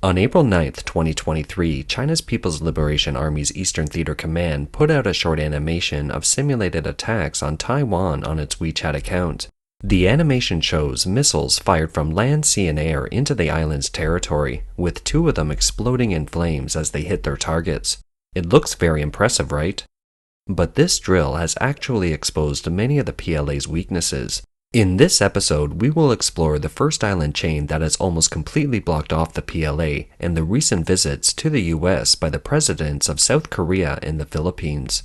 On April 9, 2023, China's People's Liberation Army's Eastern Theater Command put out a short animation of simulated attacks on Taiwan on its WeChat account. The animation shows missiles fired from land, sea, and air into the island's territory, with 2 of them exploding in flames as they hit their targets. It looks very impressive, right? But this drill has actually exposed many of the PLA's weaknesses. In this episode, we will explore the first island chain that has almost completely blocked off the PLA and the recent visits to the US by the presidents of South Korea and the Philippines.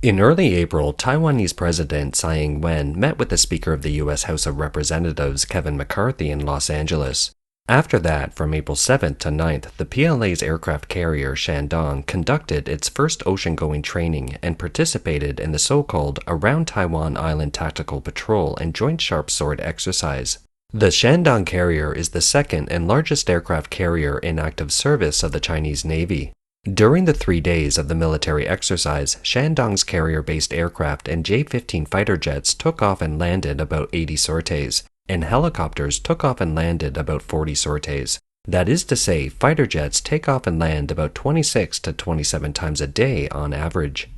In early April, Taiwanese President Tsai Ing-wen met with the Speaker of the US House of Representatives Kevin McCarthy in Los Angeles. After that, from April 7th to 9th, the PLA's aircraft carrier Shandong conducted its first oceangoing training and participated in the so-called Around Taiwan Island Tactical Patrol and Joint Sharp Sword exercise. The Shandong carrier is the second and largest aircraft carrier in active service of the Chinese Navy. During the 3 days of the military exercise, Shandong's carrier-based aircraft and J-15 fighter jets took off and landed about 80 sorties, and helicopters took off and landed about 40 sorties. That is to say, fighter jets take off and land about 26 to 27 times a day on average.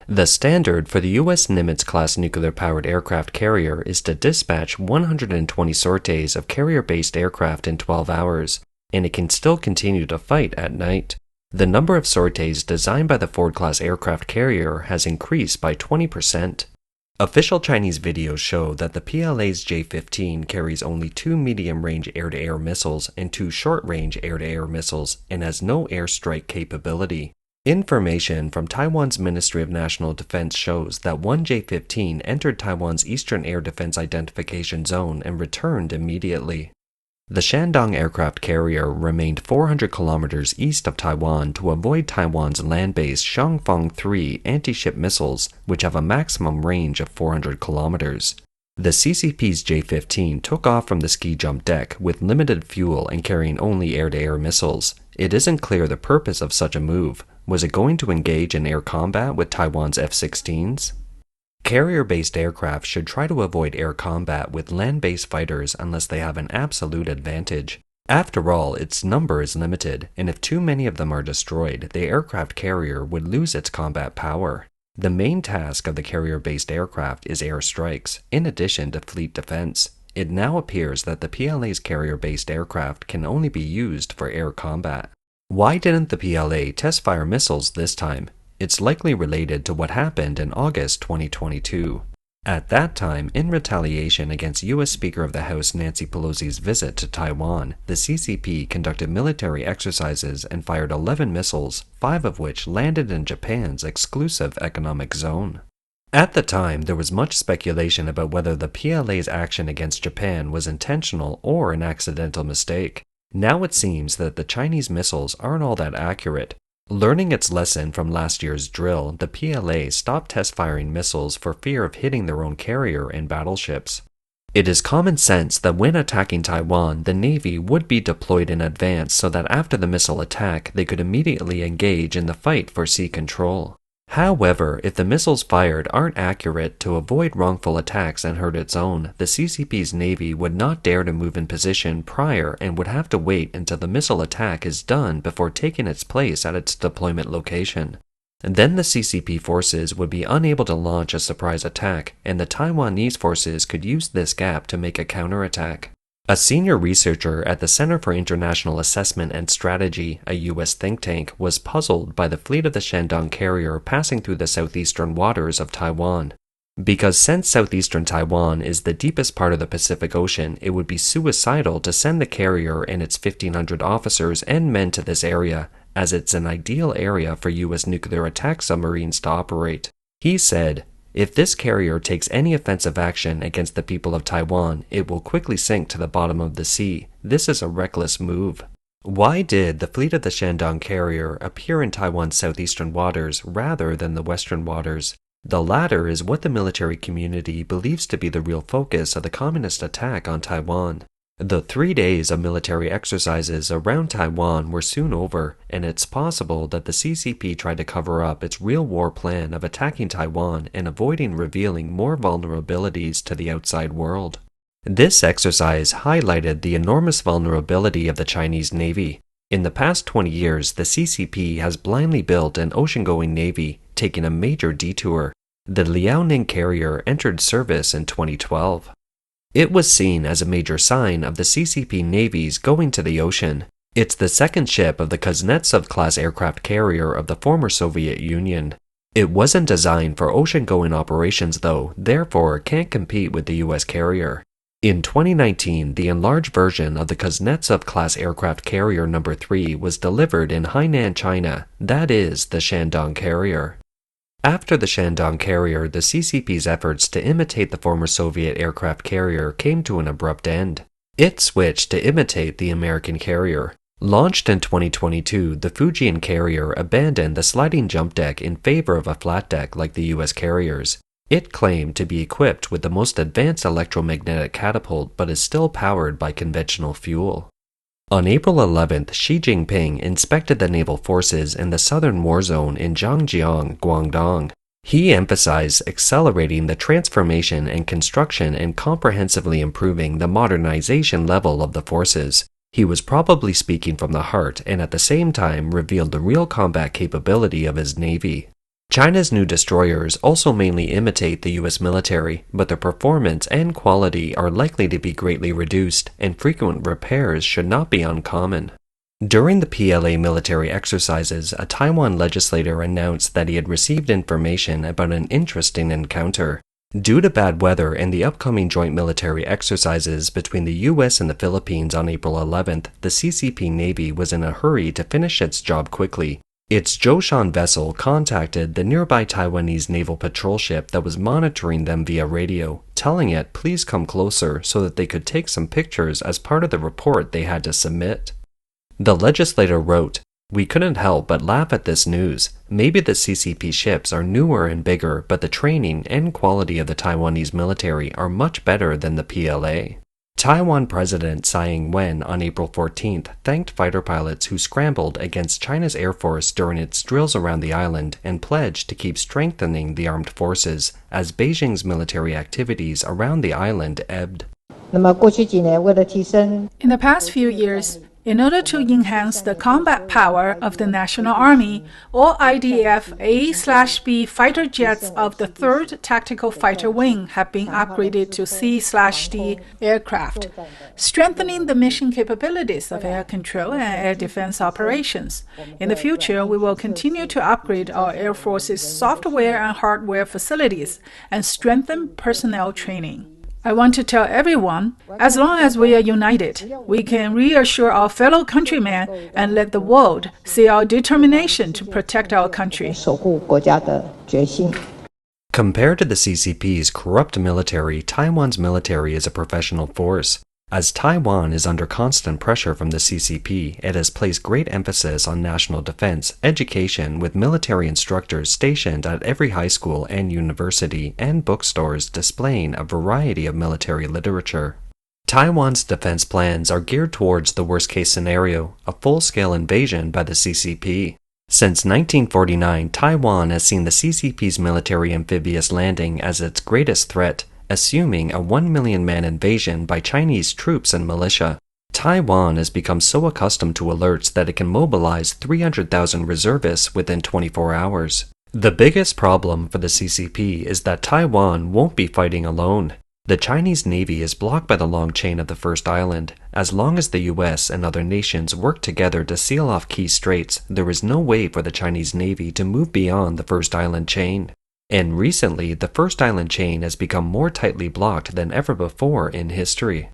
The standard for the U.S. Nimitz-class nuclear-powered aircraft carrier is to dispatch 120 sorties of carrier-based aircraft in 12 hours, and it can still continue to fight at night. The number of sorties designed by the Ford-class aircraft carrier has increased by 20%. Official Chinese videos show that the PLA's J-15 carries only 2 medium-range air-to-air missiles and 2 short-range air-to-air missiles and has no airstrike capability. Information from Taiwan's Ministry of National Defense shows that one J-15 entered Taiwan's Eastern Air Defense Identification Zone and returned immediately. The Shandong aircraft carrier remained 400 kilometers east of Taiwan to avoid Taiwan's land-based Xiangfang-3 anti-ship missiles, which have a maximum range of 400 kilometers. The CCP's J-15 took off from the ski jump deck with limited fuel and carrying only air-to-air missiles. It isn't clear the purpose of such a move. Was it going to engage in air combat with Taiwan's F-16s? Carrier-based aircraft should try to avoid air combat with land-based fighters unless they have an absolute advantage. After all, its number is limited, and if too many of them are destroyed, the aircraft carrier would lose its combat power. The main task of the carrier-based aircraft is airstrikes, in addition to fleet defense. It now appears that the PLA's carrier-based aircraft can only be used for air combat. Why didn't the PLA test-fire missiles this time? It's likely related to what happened in August 2022. At that time, in retaliation against U.S. Speaker of the House Nancy Pelosi's visit to Taiwan, the CCP conducted military exercises and fired 11 missiles, 5 of which landed in Japan's exclusive economic zone. At the time, there was much speculation about whether the PLA's action against Japan was intentional or an accidental mistake. Now it seems that the Chinese missiles aren't all that accurate. Learning its lesson from last year's drill, the PLA stopped test-firing missiles for fear of hitting their own carrier and battleships. It is common sense that when attacking Taiwan, the Navy would be deployed in advance so that after the missile attack, they could immediately engage in the fight for sea control. However, if the missiles fired aren't accurate, to avoid wrongful attacks and hurt its own, the CCP's Navy would not dare to move in position prior and would have to wait until the missile attack is done before taking its place at its deployment location. And then the CCP forces would be unable to launch a surprise attack, and the Taiwanese forces could use this gap to make a counterattack. A senior researcher at the Center for International Assessment and Strategy, a U.S. think tank, was puzzled by the fleet of the Shandong carrier passing through the southeastern waters of Taiwan. Because since southeastern Taiwan is the deepest part of the Pacific Ocean, it would be suicidal to send the carrier and its 1,500 officers and men to this area, as it's an ideal area for U.S. nuclear attack submarines to operate. He said, "If this carrier takes any offensive action against the people of Taiwan, it will quickly sink to the bottom of the sea. This is a reckless move." Why did the fleet of the Shandong carrier appear in Taiwan's southeastern waters rather than the western waters? The latter is what the military community believes to be the real focus of the communist attack on Taiwan. The 3 days of military exercises around Taiwan were soon over, and it's possible that the CCP tried to cover up its real war plan of attacking Taiwan and avoiding revealing more vulnerabilities to the outside world. This exercise highlighted the enormous vulnerability of the Chinese Navy. In the past 20 years, the CCP has blindly built an oceangoing navy, taking a major detour. The Liaoning carrier entered service in 2012. It was seen as a major sign of the CCP navies going to the ocean. It's the second ship of the Kuznetsov-class aircraft carrier of the former Soviet Union. It wasn't designed for ocean-going operations though, therefore can't compete with the US carrier. In 2019, the enlarged version of the Kuznetsov-class aircraft carrier No. 3 was delivered in Hainan, China, that is, the Shandong carrier. After the Shandong carrier, the CCP's efforts to imitate the former Soviet aircraft carrier came to an abrupt end. It switched to imitate the American carrier. Launched in 2022, the Fujian carrier abandoned the sliding jump deck in favor of a flat deck like the US carriers. It claimed to be equipped with the most advanced electromagnetic catapult but is still powered by conventional fuel. On April 11th, Xi Jinping inspected the naval forces in the southern war zone in Zhangjiang, Guangdong. He emphasized accelerating the transformation and construction and comprehensively improving the modernization level of the forces. He was probably speaking from the heart and at the same time revealed the real combat capability of his navy. China's new destroyers also mainly imitate the US military, but their performance and quality are likely to be greatly reduced, and frequent repairs should not be uncommon. During the PLA military exercises, a Taiwan legislator announced that he had received information about an interesting encounter. Due to bad weather and the upcoming joint military exercises between the US and the Philippines on April 11th, the CCP Navy was in a hurry to finish its job quickly. Its Zhoushan vessel contacted the nearby Taiwanese naval patrol ship that was monitoring them via radio, telling it please come closer so that they could take some pictures as part of the report they had to submit. The legislator wrote, "We couldn't help but laugh at this news. Maybe the CCP ships are newer and bigger, but the training and quality of the Taiwanese military are much better than the PLA." Taiwan President Tsai Ing-wen on April 14th thanked fighter pilots who scrambled against China's Air Force during its drills around the island and pledged to keep strengthening the armed forces as Beijing's military activities around the island ebbed. In the past few years, in order to enhance the combat power of the National Army, all IDF A/B fighter jets of the 3rd Tactical Fighter Wing have been upgraded to C/D aircraft, strengthening the mission capabilities of air control and air defense operations. In the future, we will continue to upgrade our Air Force's software and hardware facilities and strengthen personnel training. I want to tell everyone, as long as we are united, we can reassure our fellow countrymen and let the world see our determination to protect our country. Compared to the CCP's corrupt military, Taiwan's military is a professional force. As Taiwan is under constant pressure from the CCP, it has placed great emphasis on national defense, education, with military instructors stationed at every high school and university, and bookstores displaying a variety of military literature. Taiwan's defense plans are geared towards the worst-case scenario, a full-scale invasion by the CCP. Since 1949, Taiwan has seen the CCP's military amphibious landing as its greatest threat, assuming a 1 million-man invasion by Chinese troops and militia. Taiwan has become so accustomed to alerts that it can mobilize 300,000 reservists within 24 hours. The biggest problem for the CCP is that Taiwan won't be fighting alone. The Chinese Navy is blocked by the long chain of the first island. As long as the US and other nations work together to seal off key straits, there is no way for the Chinese Navy to move beyond the first island chain. And recently, the first island chain has become more tightly blocked than ever before in history.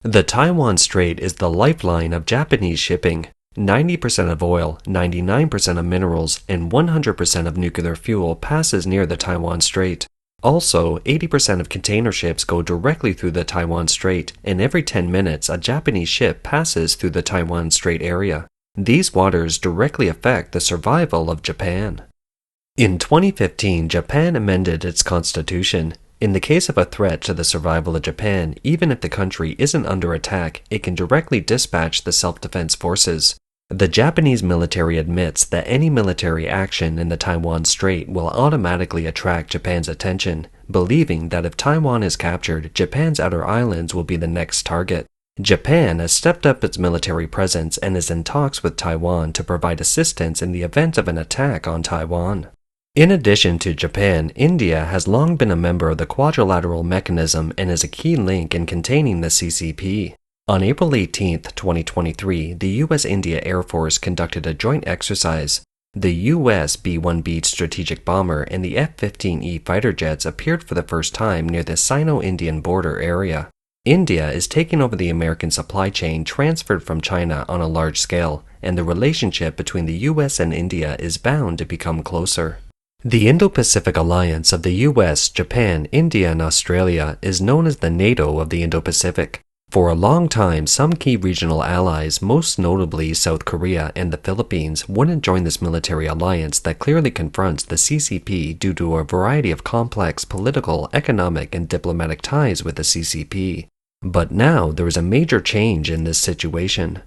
The Taiwan Strait is the lifeline of Japanese shipping. 90% of oil, 99% of minerals, and 100% of nuclear fuel passes near the Taiwan Strait. Also, 80% of container ships go directly through the Taiwan Strait, and every 10 minutes a Japanese ship passes through the Taiwan Strait area. These waters directly affect the survival of Japan. In 2015, Japan amended its constitution. In the case of a threat to the survival of Japan, even if the country isn't under attack, it can directly dispatch the self-defense forces. The Japanese military admits that any military action in the Taiwan Strait will automatically attract Japan's attention, believing that if Taiwan is captured, Japan's outer islands will be the next target. Japan has stepped up its military presence and is in talks with Taiwan to provide assistance in the event of an attack on Taiwan. In addition to Japan, India has long been a member of the Quadrilateral Mechanism and is a key link in containing the CCP. On April 18, 2023, the U.S.-India Air Force conducted a joint exercise. The U.S. B-1B strategic bomber and the F-15E fighter jets appeared for the first time near the Sino-Indian border area. India is taking over the American supply chain transferred from China on a large scale, and the relationship between the U.S. and India is bound to become closer. The Indo-Pacific alliance of the US, Japan, India, and Australia is known as the NATO of the Indo-Pacific. For a long time, some key regional allies, most notably South Korea and the Philippines, wouldn't join this military alliance that clearly confronts the CCP due to a variety of complex political, economic, and diplomatic ties with the CCP. But now there is a major change in this situation.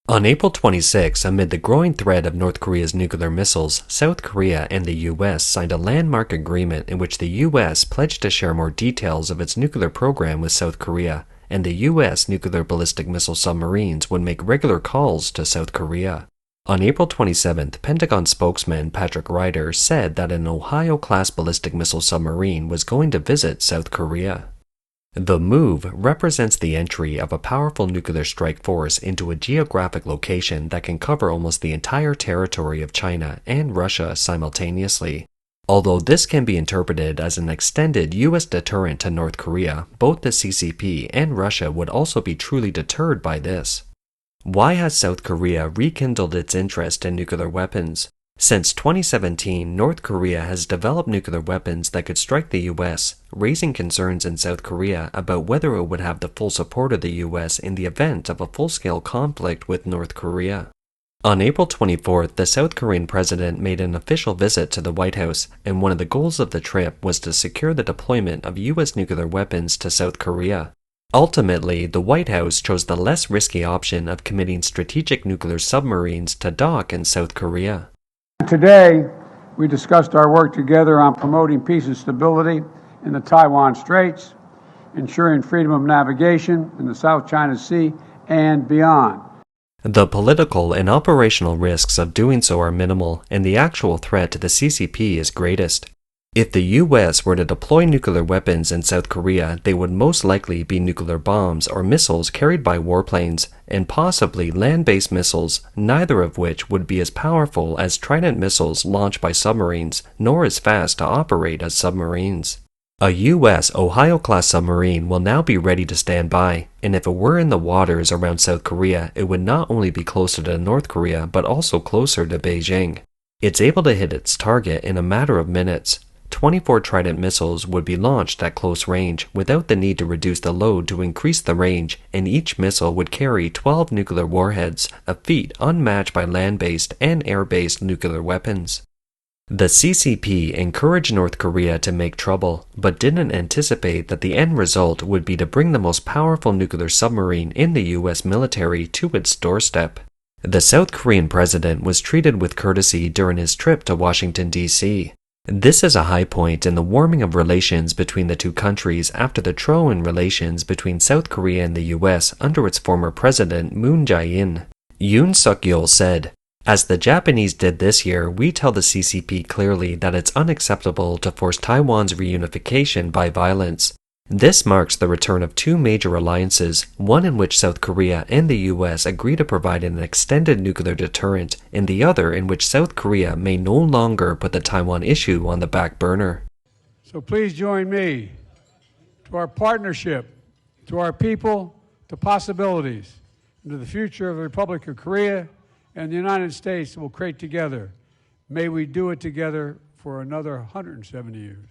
On April 26, amid the growing threat of North Korea's nuclear missiles, South Korea and the U.S. signed a landmark agreement in which the U.S. pledged to share more details of its nuclear program with South Korea, and the U.S. nuclear ballistic missile submarines would make regular calls to South Korea. On April 27, Pentagon spokesman Patrick Ryder said that an Ohio-class ballistic missile submarine was going to visit South Korea. The move represents the entry of a powerful nuclear strike force into a geographic location that can cover almost the entire territory of China and Russia simultaneously. Although this can be interpreted as an extended U.S. deterrent to North Korea, both the CCP and Russia would also be truly deterred by this. Why has South Korea rekindled its interest in nuclear weapons? Since 2017, North Korea has developed nuclear weapons that could strike the U.S., raising concerns in South Korea about whether it would have the full support of the U.S. in the event of a full-scale conflict with North Korea. On April 24th, the South Korean president made an official visit to the White House, and one of the goals of the trip was to secure the deployment of U.S. nuclear weapons to South Korea. Ultimately, the White House chose the less risky option of committing strategic nuclear submarines to dock in South Korea. Today, we discussed our work together on promoting peace and stability in the Taiwan straits, ensuring freedom of navigation in the South China Sea and beyond. The political and operational risks of doing so are minimal, and the actual threat to the CCP is greatest. If the U.S. were to deploy nuclear weapons in South Korea, they would most likely be nuclear bombs or missiles carried by warplanes, and possibly land-based missiles, neither of which would be as powerful as Trident missiles launched by submarines, nor as fast to operate as submarines. A U.S. Ohio-class submarine will now be ready to stand by, and if it were in the waters around South Korea, it would not only be closer to North Korea, but also closer to Beijing. It's able to hit its target in a matter of minutes. 24 Trident missiles would be launched at close range without the need to reduce the load to increase the range, and each missile would carry 12 nuclear warheads, a feat unmatched by land-based and air-based nuclear weapons. The CCP encouraged North Korea to make trouble, but didn't anticipate that the end result would be to bring the most powerful nuclear submarine in the U.S. military to its doorstep. The South Korean president was treated with courtesy during his trip to Washington, D.C. This is a high point in the warming of relations between the two countries after the trough in relations between South Korea and the U.S. under its former president Moon Jae-in. Yoon Suk-yeol said, "As the Japanese did this year, we tell the CCP clearly that it's unacceptable to force Taiwan's reunification by violence. This marks the return of two major alliances, one in which South Korea and the U.S. agree to provide an extended nuclear deterrent, and the other in which South Korea may no longer put the Taiwan issue on the back burner." So please join me to our partnership, to our people, to possibilities, and to the future of the Republic of Korea and the United States will create together. May we do it together for another 170 years.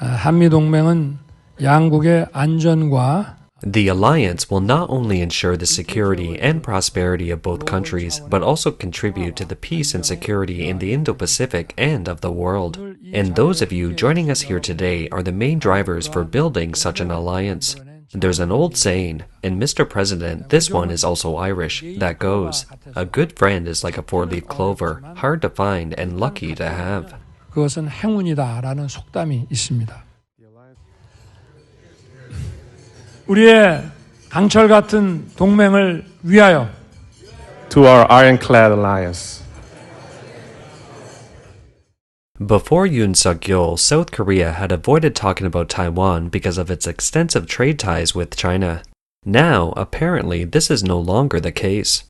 한미동맹은 양국의 안전과 The alliance will not only ensure the security and prosperity of both countries, but also contribute to the peace and security in the Indo-Pacific and of the world. And those of you joining us here today are the main drivers for building such an alliance. There's an old saying, and Mr. President, this one is also Irish, that goes, "A good friend is like a four-leaf clover, hard to find and lucky to have." 그것은 행운이다라는 속담이 있습니다. 우리의 강철 같은 동맹을 위하여 to our ironclad alliance. Before Yoon Suk-yeol, South Korea had avoided talking about Taiwan because of its extensive trade ties with China. Now, apparently, this is no longer the case.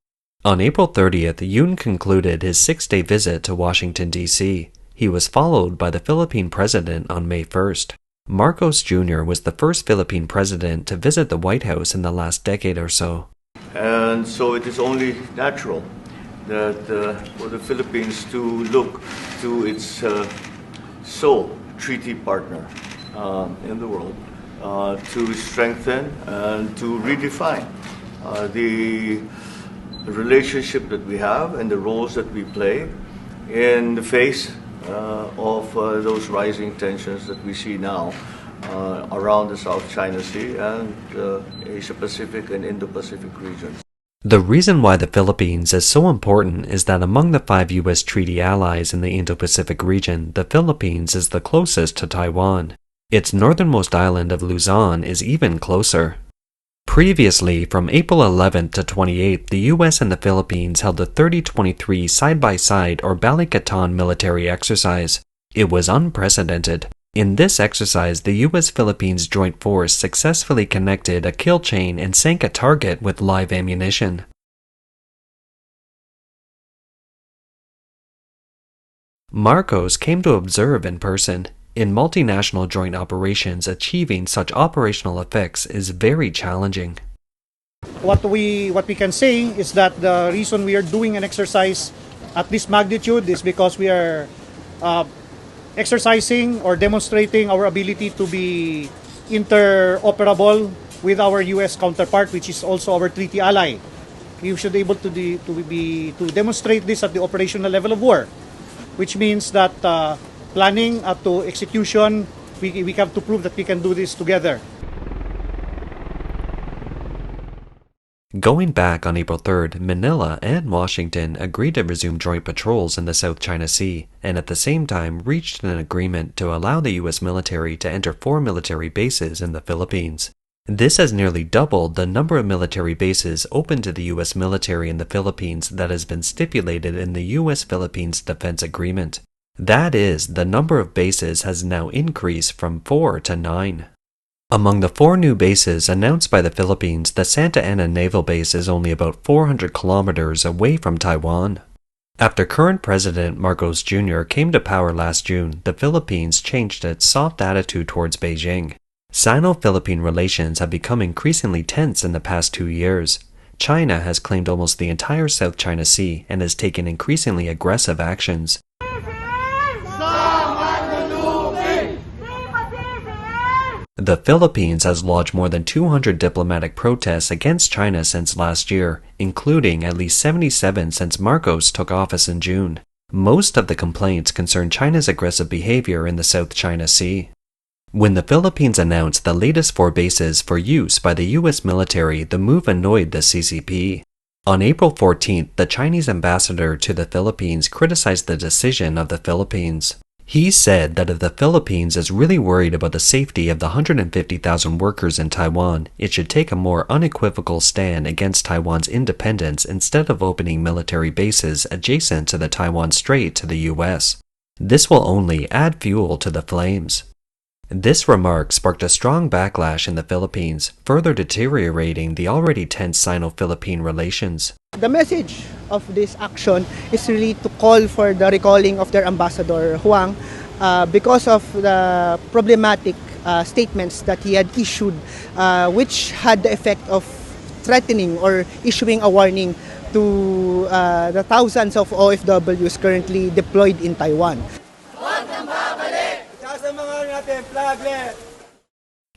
On April 30th, Yoon concluded his 6-day visit to Washington, D.C. He was followed by the Philippine president on May 1st. Marcos Jr. was the first Philippine president to visit the White House in the last decade or so. And so it is only natural that for the Philippines to look to its sole treaty partner in the world to strengthen and to redefine the relationship that we have and the roles that we play in the face of those rising tensions that we see now around the South China Sea and Asia-Pacific and Indo-Pacific regions. The reason why the Philippines is so important is that among the 5 U.S. treaty allies in the Indo-Pacific region, the Philippines is the closest to Taiwan. Its northernmost island of Luzon is even closer. Previously, from April 11th to 28th, the U.S. and the Philippines held the 3023 side-by-side or Balikatan military exercise. It was unprecedented. In this exercise, the U.S.-Philippines Joint Force successfully connected a kill chain and sank a target with live ammunition. Marcos came to observe in person. In multinational joint operations, achieving such operational effects is very challenging. What we can say is that the reason we are doing an exercise at this magnitude is because we are exercising or demonstrating our ability to be interoperable with our U.S. counterpart, which is also our treaty ally. We should be able to demonstrate this at the operational level of war, which means that planning up to execution, we have to prove that we can do this together. Going back on April 3rd, Manila and Washington agreed to resume joint patrols in the South China Sea, and at the same time reached an agreement to allow the U.S. military to enter 4 military bases in the Philippines. This has nearly doubled the number of military bases open to the U.S. military in the Philippines that has been stipulated in the U.S.-Philippines Defense Agreement. That is, the number of bases has now increased from 4 to 9. Among the 4 new bases announced by the Philippines, the Santa Ana Naval Base is only about 400 kilometers away from Taiwan. After current President Marcos Jr. came to power last June, the Philippines changed its soft attitude towards Beijing. Sino-Philippine relations have become increasingly tense in the past 2 years. China has claimed almost the entire South China Sea and has taken increasingly aggressive actions. The Philippines has lodged more than 200 diplomatic protests against China since last year, including at least 77 since Marcos took office in June. Most of the complaints concern China's aggressive behavior in the South China Sea. When the Philippines announced the latest 4 bases for use by the U.S. military, the move annoyed the CCP. On April 14th, the Chinese ambassador to the Philippines criticized the decision of the Philippines. He said that if the Philippines is really worried about the safety of the 150,000 workers in Taiwan, it should take a more unequivocal stand against Taiwan's independence instead of opening military bases adjacent to the Taiwan Strait to the U.S. This will only add fuel to the flames. This remark sparked a strong backlash in the Philippines, further deteriorating the already tense Sino-Philippine relations. The message of this action is really to call for the recalling of their ambassador Huang because of the problematic statements that he had issued, which had the effect of threatening or issuing a warning to the thousands of OFWs currently deployed in Taiwan.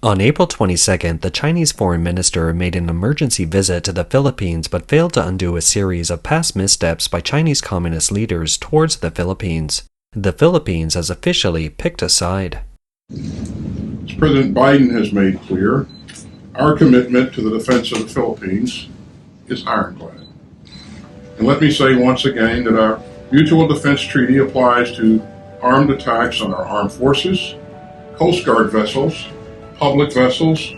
On April 22nd, the Chinese foreign minister made an emergency visit to the Philippines but failed to undo a series of past missteps by Chinese communist leaders towards the Philippines. The Philippines has officially picked a side. As President Biden has made clear, our commitment to the defense of the Philippines is ironclad. And let me say once again that our mutual defense treaty applies to armed attacks on our armed forces, Coast Guard vessels, public vessels,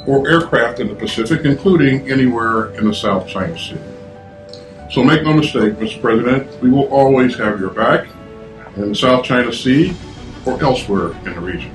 or aircraft in the Pacific, including anywhere in the South China Sea. So make no mistake, Mr. President, we will always have your back in the South China Sea or elsewhere in the region.